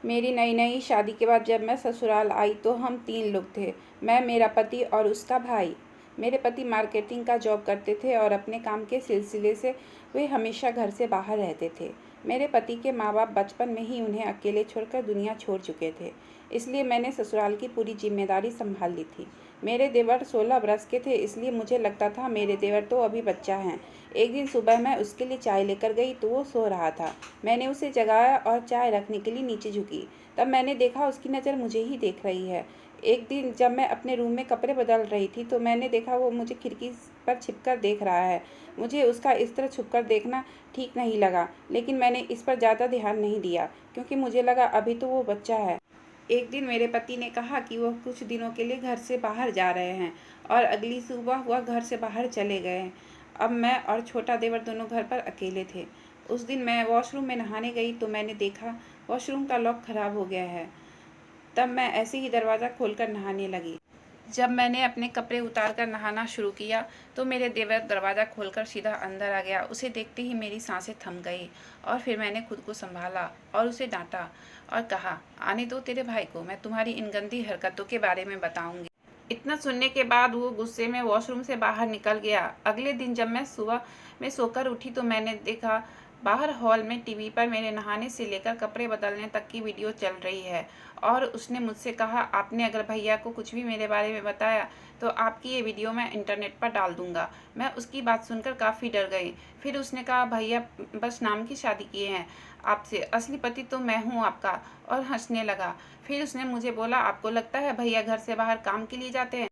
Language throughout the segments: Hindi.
मेरी नई नई शादी के बाद जब मैं ससुराल आई तो हम 3 लोग थे। मैं, मेरा पति और उसका भाई। मेरे पति मार्केटिंग का जॉब करते थे और अपने काम के सिलसिले से वे हमेशा घर से बाहर रहते थे। मेरे पति के माँ-बाप बचपन में ही उन्हें अकेले छोड़कर दुनिया छोड़ चुके थे, इसलिए मैंने ससुराल की पूरी ज़िम्मेदारी सँभाल ली थी। मेरे देवर 16 बरस के थे, इसलिए मुझे लगता था मेरे देवर तो अभी बच्चा है। एक दिन सुबह मैं उसके लिए चाय लेकर गई तो वो सो रहा था। मैंने उसे जगाया और चाय रखने के लिए नीचे झुकी। तब मैंने देखा उसकी नज़र मुझे ही देख रही है। एक दिन जब मैं अपने रूम में कपड़े बदल रही थी तो मैंने देखा वो मुझे खिड़की पर छिपकर देख रहा है। मुझे उसका इस तरह छुपकर देखना ठीक नहीं लगा, लेकिन मैंने इस पर ज़्यादा ध्यान नहीं दिया क्योंकि मुझे लगा अभी तो वो बच्चा है। एक दिन मेरे पति ने कहा कि वह कुछ दिनों के लिए घर से बाहर जा रहे हैं और अगली सुबह वह घर से बाहर चले गए। अब मैं और छोटा देवर दोनों घर पर अकेले थे। उस दिन मैं वॉशरूम में नहाने गई तो मैंने देखा वॉशरूम का लॉक खराब हो गया है। तब मैं ऐसे ही दरवाज़ा खोलकर नहाने लगी। जब मैंने अपने कपड़े उतार कर नहाना शुरू किया तो मेरे देवर दरवाज़ा खोलकर सीधा अंदर आ गया। उसे देखते ही मेरी सांसें थम गई और फिर मैंने खुद को संभाला और उसे डांटा और कहा, आने दो तेरे भाई को, मैं तुम्हारी इन गंदी हरकतों के बारे में बताऊंगी। इतना सुनने के बाद वो गुस्से में वॉशरूम से बाहर निकल गया। अगले दिन जब मैं सुबह में सोकर उठी तो मैंने देखा बाहर हॉल में टीवी पर मेरे नहाने से लेकर कपड़े बदलने तक की वीडियो चल रही है और उसने मुझसे कहा, आपने अगर भैया को कुछ भी मेरे बारे में बताया तो आपकी ये वीडियो मैं इंटरनेट पर डाल दूंगा। मैं उसकी बात सुनकर काफ़ी डर गई। फिर उसने कहा, भैया बस नाम की शादी किए हैं आपसे, असली पति तो मैं हूँ आपका, और हंसने लगा। फिर उसने मुझे बोला, आपको लगता है भैया घर से बाहर काम के लिए जाते हैं?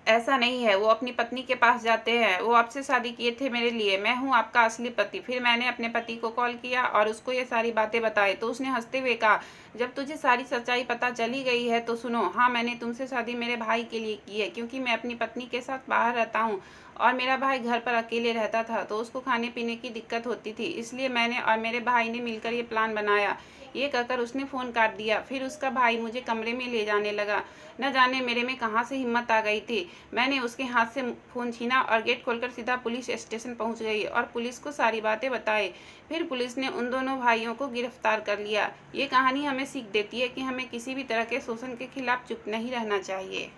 ऐसा नहीं है, वो अपनी पत्नी के पास जाते हैं। वो आपसे शादी किए थे मेरे लिए, मैं हूँ आपका असली पति। फिर मैंने अपने पति को कॉल किया और उसको ये सारी बातें बताई तो उसने हंसते हुए कहा, जब तुझे सारी सच्चाई पता चली गई है तो सुनो, हाँ मैंने तुमसे शादी मेरे भाई के लिए की है क्योंकि मैं अपनी पत्नी के साथ बाहर रहता हूँ और मेरा भाई घर पर अकेले रहता था तो उसको खाने पीने की दिक्कत होती थी, इसलिए मैंने और मेरे भाई ने मिलकर ये प्लान बनाया। ये कहकर उसने फ़ोन काट दिया। फिर उसका भाई मुझे कमरे में ले जाने लगा। न जाने मेरे में कहाँ से हिम्मत आ गई थी। मैंने उसके हाथ से फ़ोन छीना और गेट खोलकर सीधा पुलिस स्टेशन पहुंच गई और पुलिस को सारी बातें बताई। फिर पुलिस ने उन दोनों भाइयों को गिरफ्तार कर लिया। ये कहानी हमें सीख देती है कि हमें किसी भी तरह के शोषण के खिलाफ चुप नहीं रहना चाहिए।